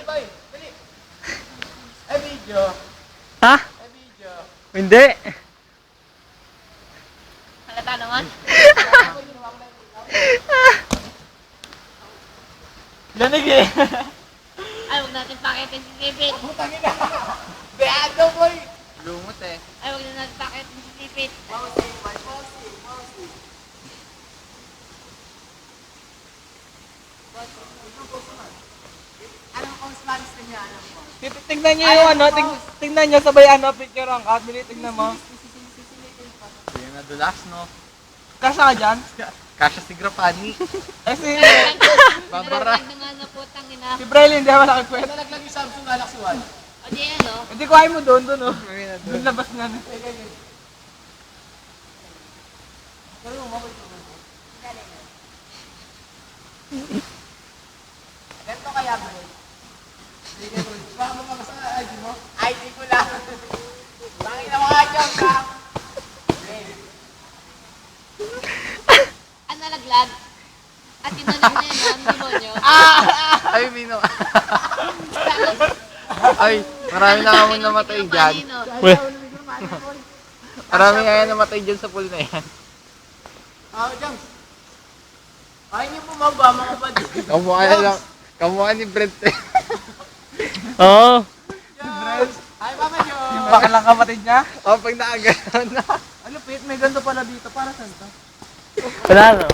boy. Dali. Ay, video. Ha? Ay, video. Hindi. Halata naman. Lanig eh. Ay, huwag natin pakitin si Sipit. Putangin na. Beado, boy. Lumot eh. Ay, huwag na natin pakitin si Sipit. Mousy, boy. Mousy, mousy. Anong consonants niya? Alam mo? Tignan nyo yung ano, tignan nyo sabay ano, picture ang cut. Tignan mo. Hindi na dulas, no? Kasha ka dyan? Kasha si Grapani. Eh si... Babara. Nalaglag na nga na po, tangina. Si Braille hindi ako nakakwet. Nalaglag yung Samsung Galaxy 1. O di yan, no? Hindi kuhain mo doon, oh. Doon labas nga na. Ganito kaya, bro. Hindi ka, bro. Baka mo ka sa ID mo? ID ko lang. Bangin na mga joke, ha? Ang nalaglag. At tinalag na yun, ang demonyo. Ay, Mino. Ay, marami na akong namatay dyan. Weh. Marami nga namatay dyan sa pool na yan. James. Ayaw niyo bumaba, mga bad. Kamukha lang. Kamukha ni Brent eh. Oo. Hi, Mama Jo. Yung bakalang kapatid niya. O, pag naagano'n na. Ano, Pete? May ganito pala dito. Para saan to? Wala no.